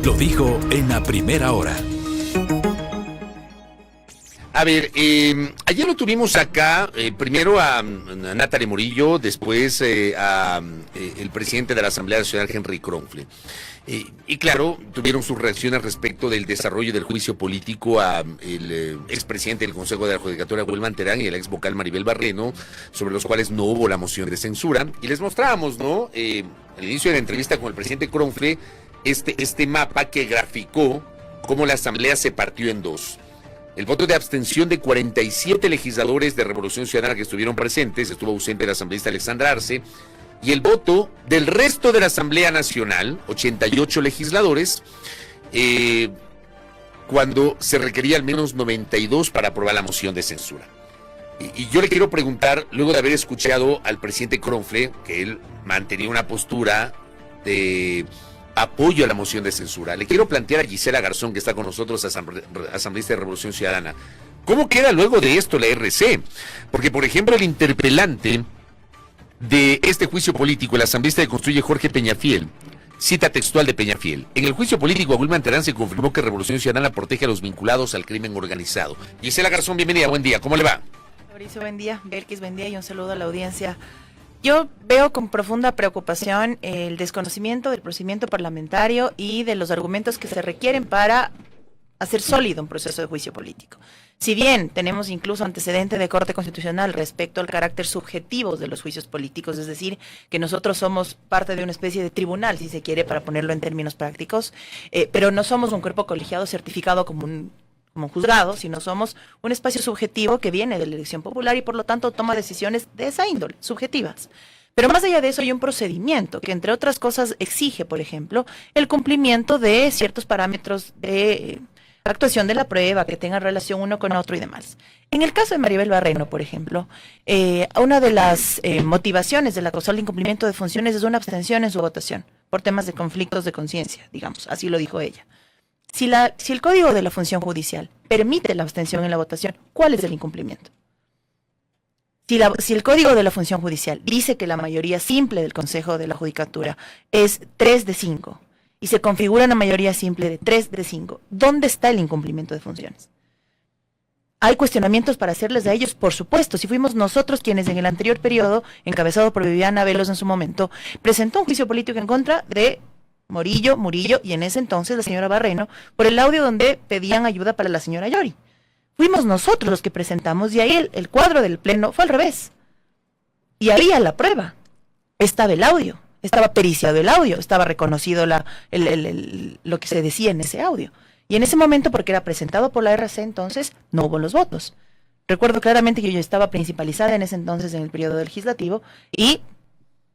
Lo dijo en la primera hora. A ver, ayer lo tuvimos acá, primero a Natalie Murillo, después el presidente de la Asamblea Nacional, Henry Kronfle. Y claro, tuvieron sus reacciones respecto del desarrollo del juicio político a el expresidente del Consejo de la Judicatura, Wilman Terán, y el ex vocal Maribel Barreno, sobre los cuales no hubo la moción de censura. Y les mostrábamos, ¿no? Al inicio de la entrevista con el presidente Kronfle, este mapa que graficó cómo la Asamblea se partió en dos. El voto de abstención de 47 legisladores de Revolución Ciudadana que estuvieron presentes, estuvo ausente el asambleísta Alexandra Arce, y el voto del resto de la Asamblea Nacional, 88 legisladores, cuando se requería al menos 92 para aprobar la moción de censura. Y yo le quiero preguntar, luego de haber escuchado al presidente Kronfle, que él mantenía una postura de apoyo a la moción de censura, le quiero plantear a Gisela Garzón, que está con nosotros, asambleísta de Revolución Ciudadana, ¿cómo queda luego de esto la RC? Porque, por ejemplo, el interpelante de este juicio político, el asambleísta de Construye, Jorge Peñafiel, cita textual de Peñafiel: en el juicio político a Wilman Terán se confirmó que Revolución Ciudadana protege a los vinculados al crimen organizado. Gisela Garzón, bienvenida, buen día, ¿cómo le va? Mauricio, buen día. Belkis, buen día, y un saludo a la audiencia. Yo veo con profunda preocupación el desconocimiento del procedimiento parlamentario y de los argumentos que se requieren para hacer sólido un proceso de juicio político. Si bien tenemos incluso antecedente de Corte Constitucional respecto al carácter subjetivo de los juicios políticos, es decir, que nosotros somos parte de una especie de tribunal, si se quiere, para ponerlo en términos prácticos, pero no somos un cuerpo colegiado certificado como un juzgado, sino somos un espacio subjetivo que viene de la elección popular y por lo tanto toma decisiones de esa índole, subjetivas. Pero más allá de eso hay un procedimiento que, entre otras cosas, exige, por ejemplo, el cumplimiento de ciertos parámetros de actuación de la prueba, que tengan relación uno con otro y demás. En el caso de Maribel Barreno, por ejemplo, una de las motivaciones de la causal de incumplimiento de funciones es una abstención en su votación, por temas de conflictos de conciencia, digamos, así lo dijo ella. Si el Código de la Función Judicial permite la abstención en la votación, ¿cuál es el incumplimiento? Si el Código de la Función Judicial dice que la mayoría simple del Consejo de la Judicatura es 3 de 5 y se configura una mayoría simple de 3 de 5, ¿dónde está el incumplimiento de funciones? ¿Hay cuestionamientos para hacerles a ellos? Por supuesto, si fuimos nosotros quienes en el anterior periodo, encabezado por Viviana Velos en su momento, presentó un juicio político en contra de Murillo y en ese entonces la señora Barreno, por el audio donde pedían ayuda para la señora Yori. Fuimos nosotros los que presentamos y ahí el cuadro del pleno fue al revés. Y había la prueba. Estaba el audio, estaba periciado el audio, estaba reconocido lo que se decía en ese audio. Y en ese momento, porque era presentado por la RC, entonces no hubo los votos. Recuerdo claramente que yo estaba principalizada en ese entonces en el periodo legislativo y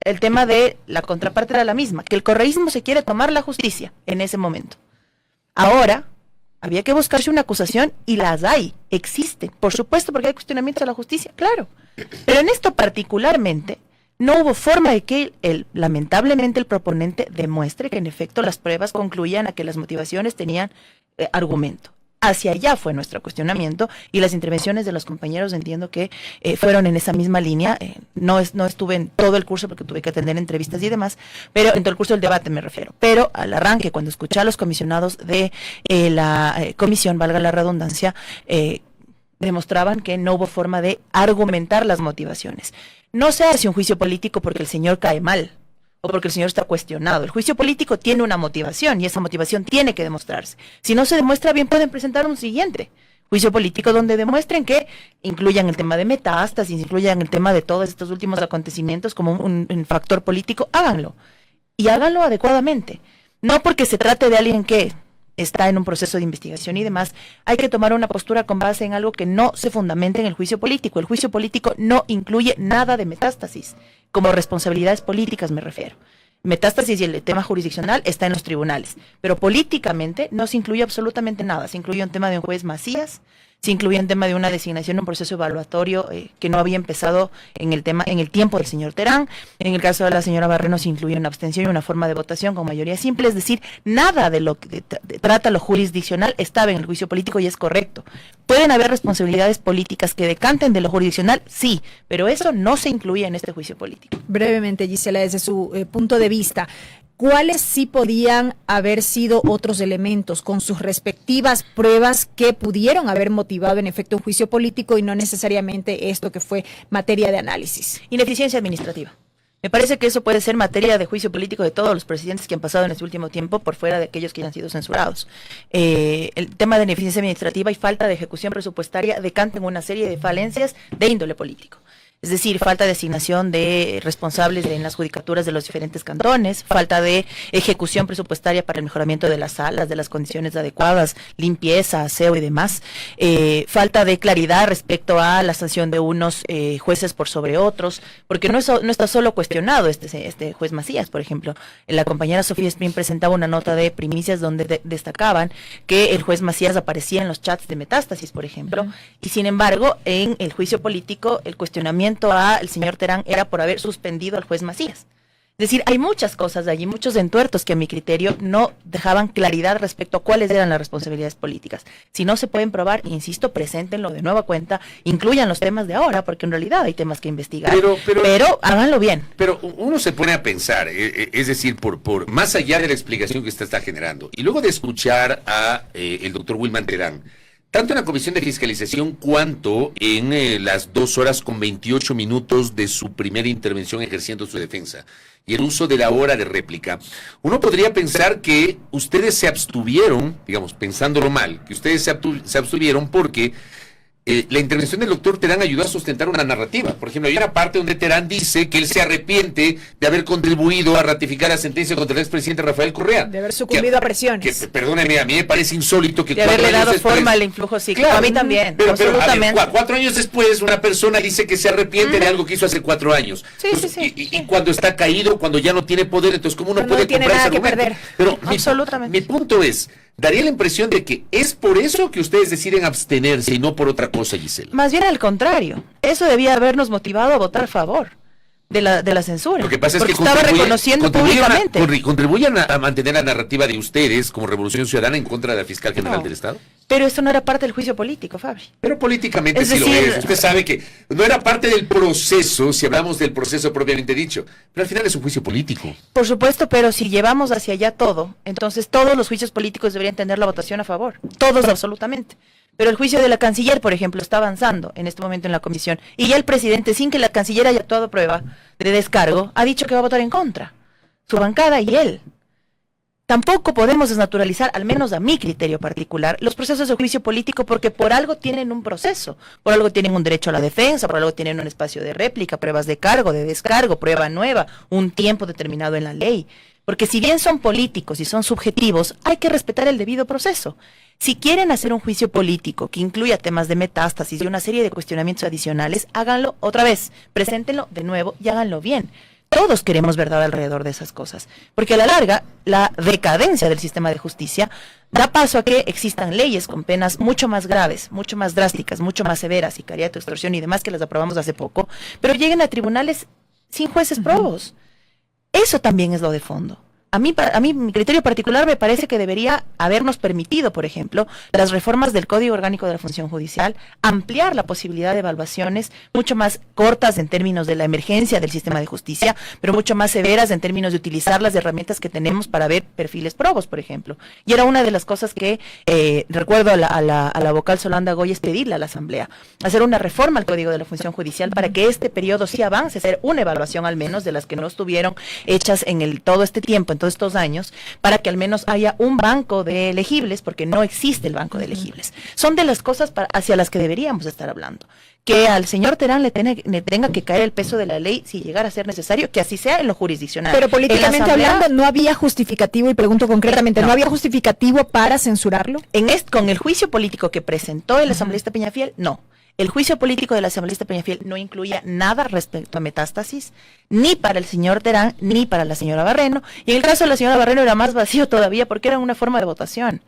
el tema de la contraparte era la misma, que el correísmo se quiere tomar la justicia en ese momento. Ahora, había que buscarse una acusación y las hay, existen, por supuesto, porque hay cuestionamientos a la justicia, claro. Pero en esto particularmente, no hubo forma de que lamentablemente el proponente demuestre que en efecto las pruebas concluían a que las motivaciones tenían argumento. Hacia allá fue nuestro cuestionamiento y las intervenciones de los compañeros entiendo que fueron en esa misma línea. No estuve en todo el curso porque tuve que atender entrevistas y demás, pero en todo el curso del debate me refiero. Pero al arranque, cuando escuché a los comisionados de la comisión, valga la redundancia, demostraban que no hubo forma de argumentar las motivaciones. No se hace un juicio político porque el señor cae mal o porque el señor está cuestionado. El juicio político tiene una motivación y esa motivación tiene que demostrarse. Si no se demuestra bien, pueden presentar un siguiente juicio político donde demuestren que incluyan el tema de metástasis, incluyan el tema de todos estos últimos acontecimientos como un factor político. Háganlo y háganlo adecuadamente. No porque se trate de alguien que está en un proceso de investigación y demás, hay que tomar una postura con base en algo que no se fundamente en el juicio político. El juicio político no incluye nada de metástasis, como responsabilidades políticas me refiero. Metástasis y el tema jurisdiccional está en los tribunales, pero políticamente no se incluye absolutamente nada. Se incluye un tema de un juez Macías, se incluye un tema de una designación, un proceso evaluatorio que no había empezado en el tiempo del señor Terán. En el caso de la señora Barreno se incluye una abstención y una forma de votación con mayoría simple, es decir, nada de lo que trata lo jurisdiccional estaba en el juicio político y es correcto. ¿Pueden haber responsabilidades políticas que decanten de lo jurisdiccional? Sí, pero eso no se incluye en este juicio político. Brevemente, Gisela, desde su punto de vista, ¿cuáles sí podían haber sido otros elementos con sus respectivas pruebas que pudieron haber motivado en efecto un juicio político y no necesariamente esto que fue materia de análisis? Ineficiencia administrativa. Me parece que eso puede ser materia de juicio político de todos los presidentes que han pasado en este último tiempo, por fuera de aquellos que ya han sido censurados. El tema de ineficiencia administrativa y falta de ejecución presupuestaria decanta en una serie de falencias de índole político. Es decir, falta de asignación de responsables en las judicaturas de los diferentes cantones, falta de ejecución presupuestaria para el mejoramiento de las salas, de las condiciones adecuadas, limpieza, aseo y demás, falta de claridad respecto a la sanción de unos jueces por sobre otros, porque no está solo cuestionado este juez Macías, por ejemplo. La compañera Sofía Espín presentaba una nota de primicias donde destacaban que el juez Macías aparecía en los chats de Metástasis, por ejemplo, y sin embargo, en el juicio político, el cuestionamiento al señor Terán era por haber suspendido al juez Macías. Es decir, hay muchas cosas de allí, muchos entuertos que a mi criterio no dejaban claridad respecto a cuáles eran las responsabilidades políticas. Si no se pueden probar, insisto, preséntenlo de nueva cuenta, incluyan los temas de ahora, porque en realidad hay temas que investigar, pero háganlo bien. Pero uno se pone a pensar, es decir, por más allá de la explicación que usted está generando, y luego de escuchar a el doctor Wilman Terán, tanto en la Comisión de Fiscalización cuanto en las 2 horas con 28 minutos de su primera intervención ejerciendo su defensa y el uso de la hora de réplica, uno podría pensar que ustedes se abstuvieron, digamos, pensándolo mal, que ustedes se abstuvieron porque la intervención del doctor Terán ayudó a sustentar una narrativa. Por ejemplo, hay una parte donde Terán dice que él se arrepiente de haber contribuido a ratificar la sentencia contra el expresidente Rafael Correa. De haber sucumbido a presiones. Perdóneme, a mí me parece insólito que de haberle dado forma al influjo psíquico. Claro, a mí también, absolutamente. A ver, 4 años después, una persona dice que se arrepiente de algo que hizo hace 4 años. Sí, entonces, sí. Y cuando está caído, cuando ya no tiene poder, entonces ¿cómo uno puede comprar ese argumento? Pero absolutamente. Mi punto es, daría la impresión de que es por eso que ustedes deciden abstenerse y no por otra cosa, Gisela. Más bien al contrario. Eso debía habernos motivado a votar a favor de la censura. Lo que pasa es que estaba reconociendo públicamente. ¿Contribuyan a mantener la narrativa de ustedes como Revolución Ciudadana en contra de la fiscal general del Estado? Pero eso no era parte del juicio político, Fabi. Pero políticamente sí lo es. Usted sabe que no era parte del proceso, si hablamos del proceso propiamente dicho. Pero al final es un juicio político. Por supuesto, pero si llevamos hacia allá todo, entonces todos los juicios políticos deberían tener la votación a favor. Todos, absolutamente. Pero el juicio de la canciller, por ejemplo, está avanzando en este momento en la comisión. Y ya el presidente, sin que la canciller haya actuado prueba de descargo, ha dicho que va a votar en contra. Su bancada y él. Tampoco podemos desnaturalizar, al menos a mi criterio particular, los procesos de juicio político porque por algo tienen un proceso, por algo tienen un derecho a la defensa, por algo tienen un espacio de réplica, pruebas de cargo, de descargo, prueba nueva, un tiempo determinado en la ley. Porque si bien son políticos y son subjetivos, hay que respetar el debido proceso. Si quieren hacer un juicio político que incluya temas de metástasis y una serie de cuestionamientos adicionales, háganlo otra vez, preséntenlo de nuevo y háganlo bien. Todos queremos verdad alrededor de esas cosas, porque a la larga, la decadencia del sistema de justicia da paso a que existan leyes con penas mucho más graves, mucho más drásticas, mucho más severas, sicariato, extorsión y demás que las aprobamos hace poco, pero lleguen a tribunales sin jueces probos. Eso también es lo de fondo. A mí, mi criterio particular me parece que debería habernos permitido, por ejemplo, las reformas del Código Orgánico de la Función Judicial, ampliar la posibilidad de evaluaciones mucho más cortas en términos de la emergencia del sistema de justicia, pero mucho más severas en términos de utilizar las herramientas que tenemos para ver perfiles probos, por ejemplo. Y era una de las cosas que recuerdo a la vocal Solanda Goyes pedirle a la Asamblea, hacer una reforma al Código de la Función Judicial para que este periodo sí avance, hacer una evaluación al menos de las que no estuvieron hechas en todo este tiempo, en todos estos años, para que al menos haya un banco de elegibles, porque no existe el banco de elegibles. Son de las cosas hacia las que deberíamos estar hablando. Que al señor Terán le tenga que caer el peso de la ley si llegara a ser necesario, que así sea en lo jurisdiccional. Pero políticamente hablando, ¿no había justificativo, y pregunto concretamente, ¿no había justificativo para censurarlo? Con el juicio político que presentó el asambleísta Peñafiel, no. El juicio político del asambleísta Peñafiel no incluía nada respecto a metástasis, ni para el señor Terán, ni para la señora Barreno. Y en el caso de la señora Barreno era más vacío todavía porque era una forma de votación.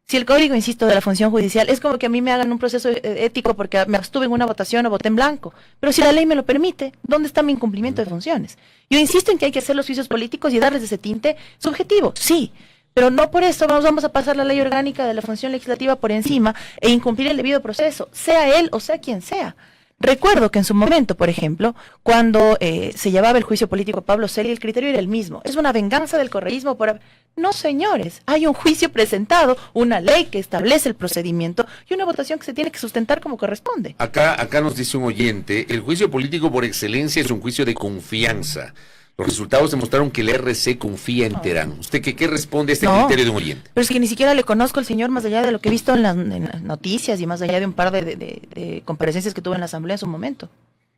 Si el código, insisto, de la función judicial es como que a mí me hagan un proceso ético porque me abstuve en una votación o voté en blanco. Pero si la ley me lo permite, ¿dónde está mi incumplimiento de funciones? Yo insisto en que hay que hacer los juicios políticos y darles ese tinte subjetivo, sí. Pero no por eso vamos a pasar la ley orgánica de la función legislativa por encima e incumplir el debido proceso, sea él o sea quien sea. Recuerdo que en su momento, por ejemplo, cuando se llevaba el juicio político a Pablo Celia, el criterio era el mismo. Es una venganza del correísmo por... No, señores, hay un juicio presentado, una ley que establece el procedimiento y una votación que se tiene que sustentar como corresponde. Acá nos dice un oyente, el juicio político por excelencia es un juicio de confianza. Los resultados demostraron que el RC confía en Terán. ¿Usted qué responde a este criterio de un oyente? Pero es que ni siquiera le conozco al señor más allá de lo que he visto en las noticias y más allá de un par de comparecencias que tuve en la Asamblea en su momento.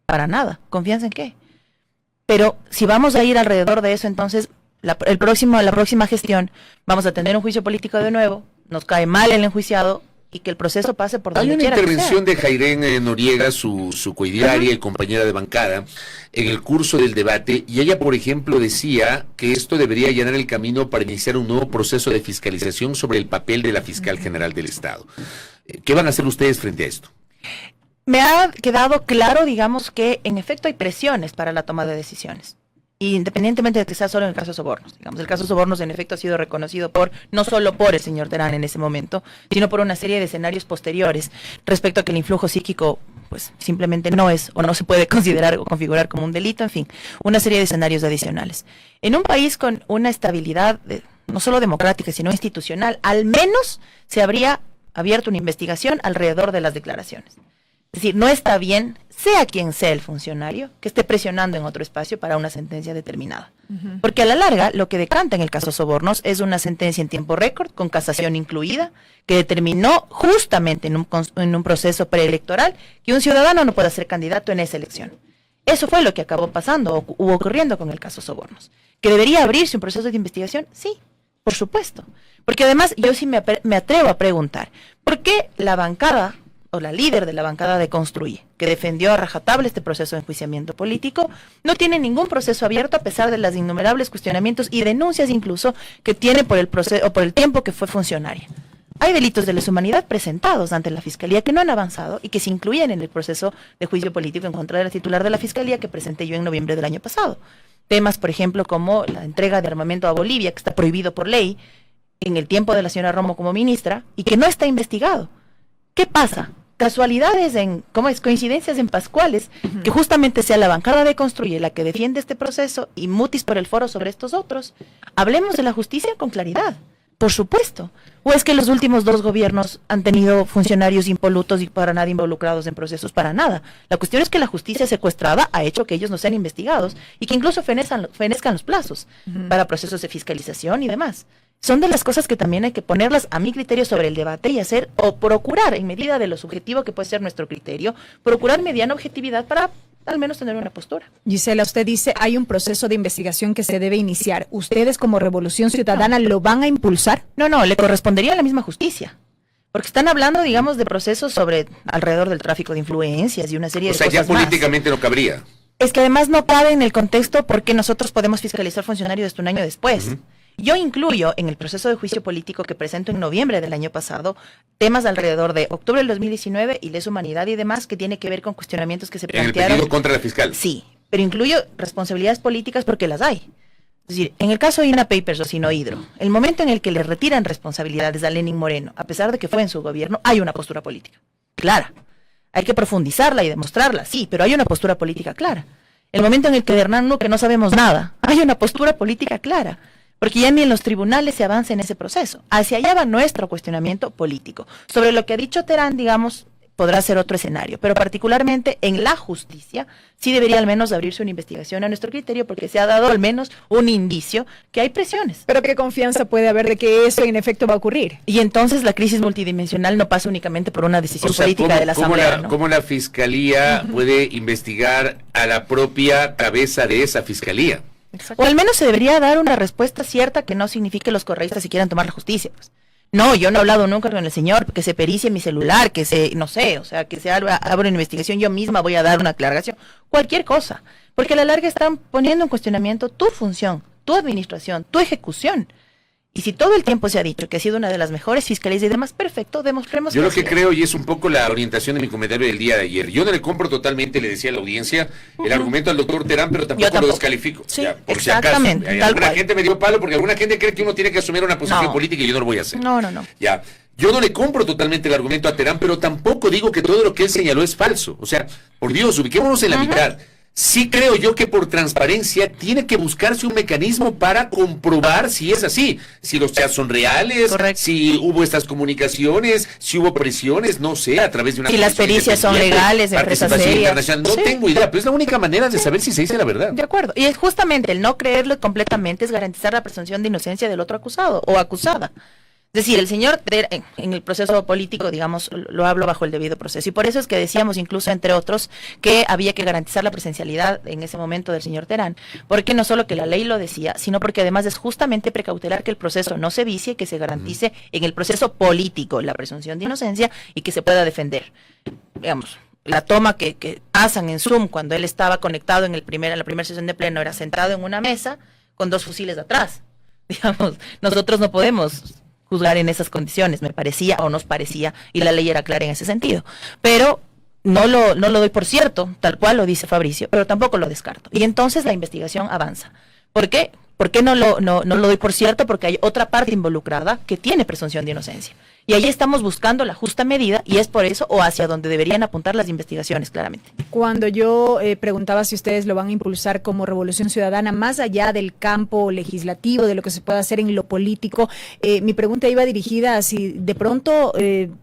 Para nada. ¿Confianza en qué? Pero si vamos a ir alrededor de eso, entonces la próxima gestión vamos a tener un juicio político de nuevo, nos cae mal el enjuiciado y que el proceso pase por donde quiera. Hay una intervención de Jairén Noriega, su coidiaria y compañera de bancada, en el curso del debate, y ella, por ejemplo, decía que esto debería allanar el camino para iniciar un nuevo proceso de fiscalización sobre el papel de la fiscal general del Estado. ¿Qué van a hacer ustedes frente a esto? Me ha quedado claro, digamos, que en efecto hay presiones para la toma de decisiones. Independientemente de que sea solo en el caso de sobornos. Digamos, el caso de sobornos en efecto ha sido reconocido no solo por el señor Terán en ese momento, sino por una serie de escenarios posteriores respecto a que el influjo psíquico pues simplemente no es o no se puede considerar o configurar como un delito, en fin, una serie de escenarios adicionales. En un país con una estabilidad no solo democrática, sino institucional, al menos se habría abierto una investigación alrededor de las declaraciones. Es decir, no está bien, sea quien sea el funcionario, que esté presionando en otro espacio para una sentencia determinada. Porque a la larga, lo que decanta en el caso Sobornos es una sentencia en tiempo récord, con casación incluida, que determinó justamente en un proceso preelectoral que un ciudadano no pueda ser candidato en esa elección. Eso fue lo que acabó pasando o ocurriendo con el caso Sobornos. ¿Que debería abrirse un proceso de investigación? Sí, por supuesto. Porque además yo sí me atrevo a preguntar, ¿por qué la bancada o la líder de la bancada de Construye, que defendió a rajatabla este proceso de enjuiciamiento político, no tiene ningún proceso abierto a pesar de los innumerables cuestionamientos y denuncias incluso que tiene por el proceso o por el tiempo que fue funcionaria? Hay delitos de lesa humanidad presentados ante la Fiscalía que no han avanzado y que se incluyen en el proceso de juicio político en contra de la titular de la Fiscalía que presenté yo en noviembre del año pasado. Temas, por ejemplo, como la entrega de armamento a Bolivia, que está prohibido por ley en el tiempo de la señora Romo como ministra y que no está investigado. ¿Qué pasa? Casualidades coincidencias en Pascuales, que justamente sea la bancada de Construye la que defiende este proceso y mutis por el foro sobre estos otros. Hablemos de la justicia con claridad, por supuesto. ¿O es que los últimos 2 gobiernos han tenido funcionarios impolutos y para nada involucrados en procesos? Para nada. La cuestión es que la justicia secuestrada ha hecho que ellos no sean investigados y que incluso fenezcan los plazos para procesos de fiscalización y demás. Son de las cosas que también hay que ponerlas a mi criterio sobre el debate y hacer o procurar, en medida de lo subjetivo que puede ser nuestro criterio, procurar mediana objetividad para al menos tener una postura. Gisela, usted dice hay un proceso de investigación que se debe iniciar. ¿Ustedes como Revolución Ciudadana lo van a impulsar? No, le correspondería a la misma justicia. Porque están hablando, digamos, de procesos alrededor del tráfico de influencias y una serie de cosas más. O sea, ya políticamente no cabría. Es que además no cabe en el contexto porque nosotros podemos fiscalizar funcionarios hasta un año después. Yo incluyo en el proceso de juicio político que presento en noviembre del año pasado temas alrededor de octubre del 2019 y lesa humanidad y demás que tiene que ver con cuestionamientos que se plantearon. ¿En el pedido contra la fiscal? Sí, pero incluyo responsabilidades políticas porque las hay. Es decir, en el caso de INA Papers o Sinohidro, el momento en el que le retiran responsabilidades a Lenín Moreno, a pesar de que fue en su gobierno, hay una postura política clara. Hay que profundizarla y demostrarla, sí, pero hay una postura política clara. El momento en el que de Hernán Luque no sabemos nada, hay una postura política clara. Porque ya ni en los tribunales se avanza en ese proceso. Hacia allá va nuestro cuestionamiento político. Sobre lo que ha dicho Terán, digamos, podrá ser otro escenario, pero particularmente en la justicia sí debería al menos abrirse una investigación a nuestro criterio porque se ha dado al menos un indicio que hay presiones. Pero ¿qué confianza puede haber de que eso en efecto va a ocurrir? Y entonces la crisis multidimensional no pasa únicamente por una decisión política de la Asamblea. ¿Cómo la Fiscalía puede investigar a la propia cabeza de esa Fiscalía? O al menos se debería dar una respuesta cierta que no signifique los correístas si quieran tomar la justicia. Pues. No, yo no he hablado nunca con el señor, que se pericie mi celular, que no sé, o sea, que se abra una investigación, yo misma voy a dar una aclaración, cualquier cosa. Porque a la larga están poniendo en cuestionamiento tu función, tu administración, tu ejecución. Y si todo el tiempo se ha dicho que ha sido una de las mejores fiscalías y demás, perfecto, demostremos que yo lo que creo, y es un poco la orientación de mi comentario del día de ayer, yo no le compro totalmente, le decía a la audiencia, el argumento al doctor Terán, pero tampoco lo descalifico. Sí, ya, por exactamente. Si acaso. Alguna gente me dio palo porque alguna gente cree que uno tiene que asumir una posición política y yo no lo voy a hacer. No. Ya, Yo no le compro totalmente el argumento a Terán, pero tampoco digo que todo lo que él señaló es falso. O sea, por Dios, ubiquémonos en la mitad. Sí creo yo que por transparencia tiene que buscarse un mecanismo para comprobar si es así, si los chats son reales, Correcto. si hubo estas comunicaciones, si hubo presiones, no sé, a través de una... Si las pericias son legales, empresas participación serias. internacional. No Sí. tengo idea, pero es la única manera de saber si se dice la verdad. De acuerdo. Y es justamente el no creerlo completamente es garantizar la presunción de inocencia del otro acusado o acusada. Es decir, el señor en el proceso político, digamos, lo hablo bajo el debido proceso. Y por eso es que decíamos, incluso entre otros, que había que garantizar la presencialidad en ese momento del señor Terán, porque no solo que la ley lo decía, sino porque además es justamente precautelar que el proceso no se vicie, que se garantice en el proceso político la presunción de inocencia y que se pueda defender. Digamos, la toma que pasan en Zoom cuando él estaba conectado en la primera sesión de pleno era sentado en una mesa con 2 fusiles atrás. Digamos, nosotros no podemos juzgar en esas condiciones, me parecía o nos parecía, y la ley era clara en ese sentido. Pero no lo doy por cierto, tal cual lo dice Fabricio, pero tampoco lo descarto. Y entonces la investigación avanza. ¿Por qué? ¿Por qué no lo doy por cierto? Porque hay otra parte involucrada que tiene presunción de inocencia. Y ahí estamos buscando la justa medida y es por eso o hacia donde deberían apuntar las investigaciones, claramente. Cuando yo preguntaba si ustedes lo van a impulsar como Revolución Ciudadana, más allá del campo legislativo, de lo que se puede hacer en lo político, mi pregunta iba dirigida a si de pronto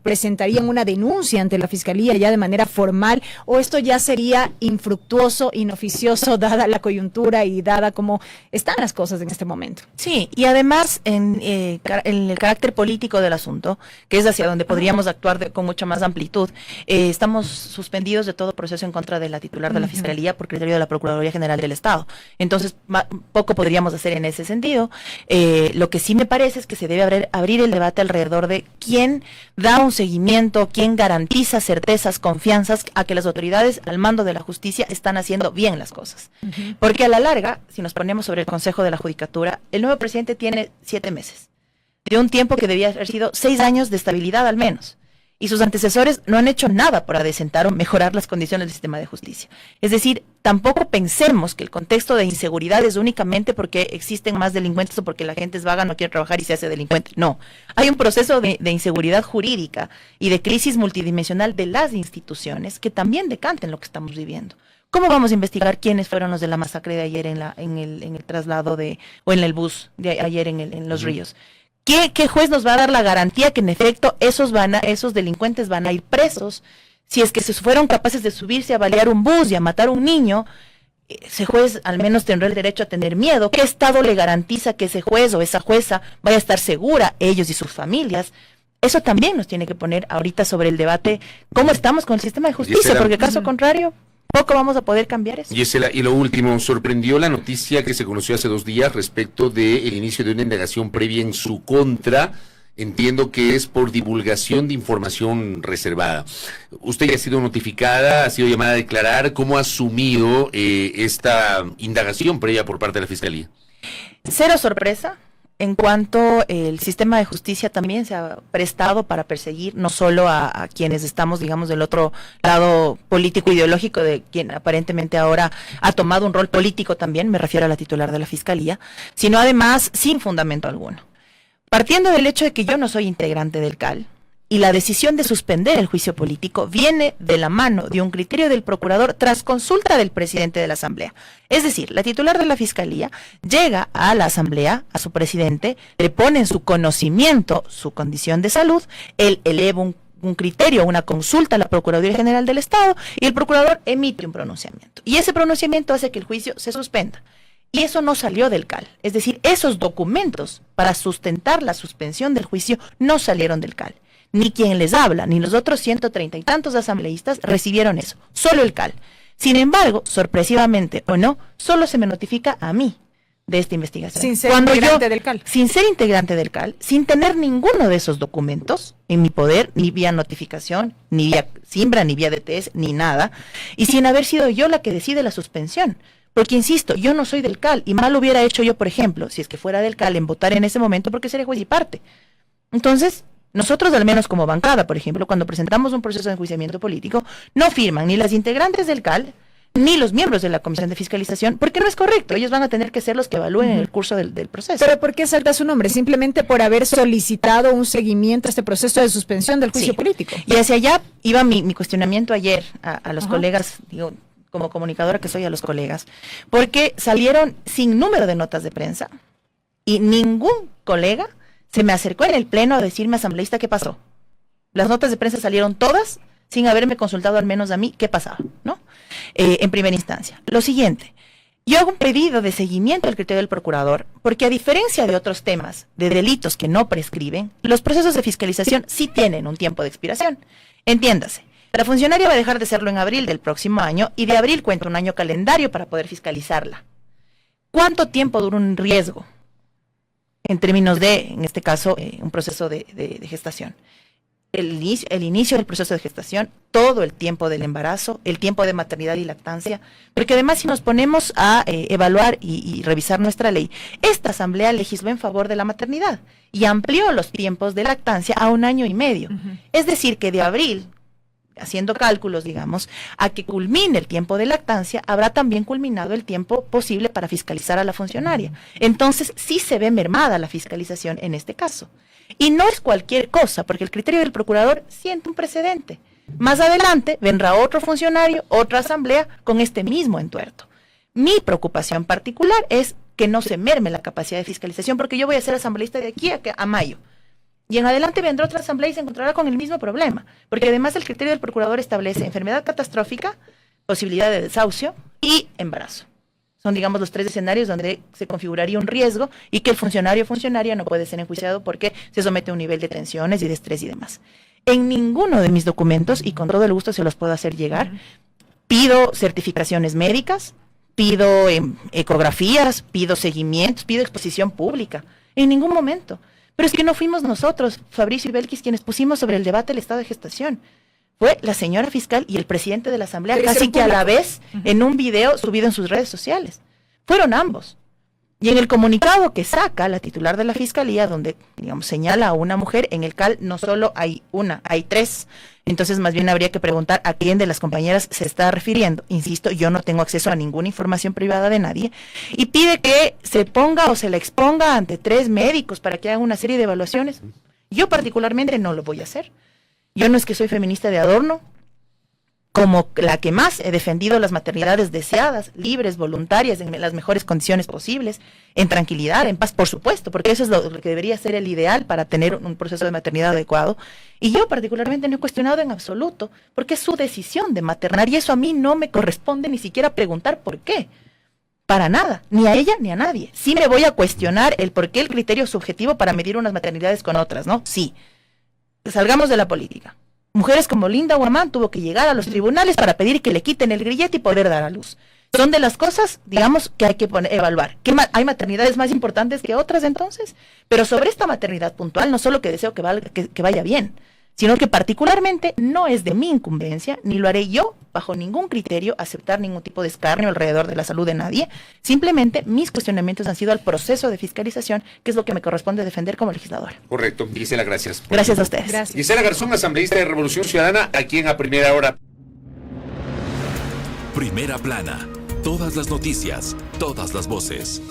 presentarían una denuncia ante la Fiscalía ya de manera formal, o esto ya sería infructuoso, inoficioso, dada la coyuntura y dada cómo están las cosas en este momento. Sí, y además en el carácter político del asunto, que es hacia donde podríamos actuar con mucha más amplitud, estamos suspendidos de todo proceso en contra de la titular de la Fiscalía por criterio de la Procuraduría General del Estado. Entonces, poco podríamos hacer en ese sentido. Lo que sí me parece es que se debe abrir el debate alrededor de quién da un seguimiento, quién garantiza certezas, confianzas a que las autoridades al mando de la justicia están haciendo bien las cosas. Porque a la larga, si nos ponemos sobre el Consejo de la Judicatura, el nuevo presidente tiene 7 meses. De un tiempo que debía haber sido 6 años de estabilidad al menos. Y sus antecesores no han hecho nada para adecentar o mejorar las condiciones del sistema de justicia. Es decir, tampoco pensemos que el contexto de inseguridad es únicamente porque existen más delincuentes o porque la gente es vaga, no quiere trabajar y se hace delincuente. No, hay un proceso de inseguridad jurídica y de crisis multidimensional de las instituciones que también decantan lo que estamos viviendo. ¿Cómo vamos a investigar quiénes fueron los de la masacre de ayer en el traslado o en el bus de ayer en Los Ríos? ¿Qué juez nos va a dar la garantía que en efecto esos delincuentes van a ir presos? Si es que se fueron capaces de subirse a balear un bus y a matar a un niño, ese juez al menos tendrá el derecho a tener miedo. ¿Qué Estado le garantiza que ese juez o esa jueza vaya a estar segura, ellos y sus familias? Eso también nos tiene que poner ahorita sobre el debate cómo estamos con el sistema de justicia, porque caso contrario, poco vamos a poder cambiar eso. Y lo último, sorprendió la noticia que se conoció hace 2 días respecto del inicio de una indagación previa en su contra. Entiendo que es por divulgación de información reservada. Usted ya ha sido notificada, ha sido llamada a declarar. ¿Cómo ha asumido esta indagación previa por parte de la Fiscalía? Cero sorpresa. En cuanto el sistema de justicia también se ha prestado para perseguir no solo a quienes estamos, digamos, del otro lado político ideológico, de quien aparentemente ahora ha tomado un rol político también, me refiero a la titular de la Fiscalía, sino además sin fundamento alguno. Partiendo del hecho de que yo no soy integrante del CAL, y la decisión de suspender el juicio político viene de la mano de un criterio del procurador tras consulta del presidente de la Asamblea. Es decir, la titular de la Fiscalía llega a la Asamblea, a su presidente, le pone en su conocimiento su condición de salud, él eleva un criterio, una consulta a la Procuraduría General del Estado y el procurador emite un pronunciamiento. Y ese pronunciamiento hace que el juicio se suspenda. Y eso no salió del CAL. Es decir, esos documentos para sustentar la suspensión del juicio no salieron del CAL. Ni quien les habla, ni los otros 130 y tantos asambleístas recibieron eso, solo el CAL. Sin embargo, sorpresivamente o no, solo se me notifica a mí de esta investigación. Sin ser integrante del CAL. Sin ser integrante del CAL, sin tener ninguno de esos documentos en mi poder, ni vía notificación, ni vía Simbra, ni vía DTS, ni nada, y sin haber sido yo la que decide la suspensión. Porque, insisto, yo no soy del CAL, y mal hubiera hecho yo, por ejemplo, si es que fuera del CAL, en votar en ese momento, porque sería juez y parte. Entonces, nosotros, al menos como bancada, por ejemplo, cuando presentamos un proceso de enjuiciamiento político, no firman ni las integrantes del CAL, ni los miembros de la Comisión de Fiscalización, porque no es correcto. Ellos van a tener que ser los que evalúen el curso del proceso. ¿Pero por qué salta su nombre? Simplemente por haber solicitado un seguimiento a este proceso de suspensión del juicio político. Y hacia allá iba mi cuestionamiento ayer a los colegas, digo, como comunicadora que soy, a los colegas, porque salieron sin número de notas de prensa y ningún colega se me acercó en el pleno a decirme, asambleísta, ¿qué pasó? Las notas de prensa salieron todas sin haberme consultado al menos a mí qué pasaba, ¿no? En primera instancia. Lo siguiente, yo hago un pedido de seguimiento al criterio del procurador, porque a diferencia de otros temas de delitos que no prescriben, los procesos de fiscalización sí tienen un tiempo de expiración. Entiéndase, la funcionaria va a dejar de serlo en abril del próximo año y de abril cuenta un año calendario para poder fiscalizarla. ¿Cuánto tiempo dura un riesgo? En términos de, en este caso, un proceso de gestación. El inicio del proceso de gestación, todo el tiempo del embarazo, el tiempo de maternidad y lactancia, porque además si nos ponemos a evaluar y revisar nuestra ley, esta asamblea legisló en favor de la maternidad y amplió los tiempos de lactancia a 1 año y medio. Es decir, que de abril, haciendo cálculos, digamos, a que culmine el tiempo de lactancia, habrá también culminado el tiempo posible para fiscalizar a la funcionaria. Entonces, sí se ve mermada la fiscalización en este caso. Y no es cualquier cosa, porque el criterio del procurador siente un precedente. Más adelante vendrá otro funcionario, otra asamblea, con este mismo entuerto. Mi preocupación particular es que no se merme la capacidad de fiscalización, porque yo voy a ser asambleísta de aquí a mayo. Y en adelante vendrá otra asamblea y se encontrará con el mismo problema, porque además el criterio del procurador establece enfermedad catastrófica, posibilidad de desahucio y embarazo. Son, digamos, los 3 escenarios donde se configuraría un riesgo y que el funcionario o funcionaria no puede ser enjuiciado porque se somete a un nivel de tensiones y de estrés y demás. En ninguno de mis documentos, y con todo el gusto se los puedo hacer llegar, pido certificaciones médicas, pido ecografías, pido seguimientos, pido exposición pública. En ningún momento. Pero es que no fuimos nosotros, Fabricio y Belkis, quienes pusimos sobre el debate el estado de gestación. Fue la señora fiscal y el presidente de la asamblea, casi que a la vez, en un video subido en sus redes sociales. Fueron ambos. Y en el comunicado que saca la titular de la fiscalía, donde, digamos, señala a una mujer, en el CAL no solo hay una, hay 3. Entonces, más bien habría que preguntar a quién de las compañeras se está refiriendo. Insisto, yo no tengo acceso a ninguna información privada de nadie. Y pide que se ponga o se la exponga ante 3 médicos para que hagan una serie de evaluaciones. Yo particularmente no lo voy a hacer. Yo no es que soy feminista de adorno, como la que más he defendido las maternidades deseadas, libres, voluntarias, en las mejores condiciones posibles, en tranquilidad, en paz, por supuesto, porque eso es lo que debería ser el ideal para tener un proceso de maternidad adecuado. Y yo particularmente no he cuestionado en absoluto, porque es su decisión de maternar y eso a mí no me corresponde ni siquiera preguntar por qué. Para nada, ni a ella ni a nadie. Sí me voy a cuestionar el por qué el criterio subjetivo para medir unas maternidades con otras, ¿no? Sí. Salgamos de la política. Mujeres como Linda Guamán tuvo que llegar a los tribunales para pedir que le quiten el grillete y poder dar a luz. Son de las cosas, digamos, que hay que evaluar. ¿Hay maternidades más importantes que otras entonces? Pero sobre esta maternidad puntual, no solo que deseo que vaya bien, sino que particularmente no es de mi incumbencia, ni lo haré yo, bajo ningún criterio, aceptar ningún tipo de escarnio alrededor de la salud de nadie. Simplemente mis cuestionamientos han sido al proceso de fiscalización, que es lo que me corresponde defender como legisladora. Correcto. Gisela, gracias. Gracias a ustedes. Gracias. Gisela Garzón, asambleísta de Revolución Ciudadana, aquí en A Primera Hora. Primera Plana. Todas las noticias, todas las voces.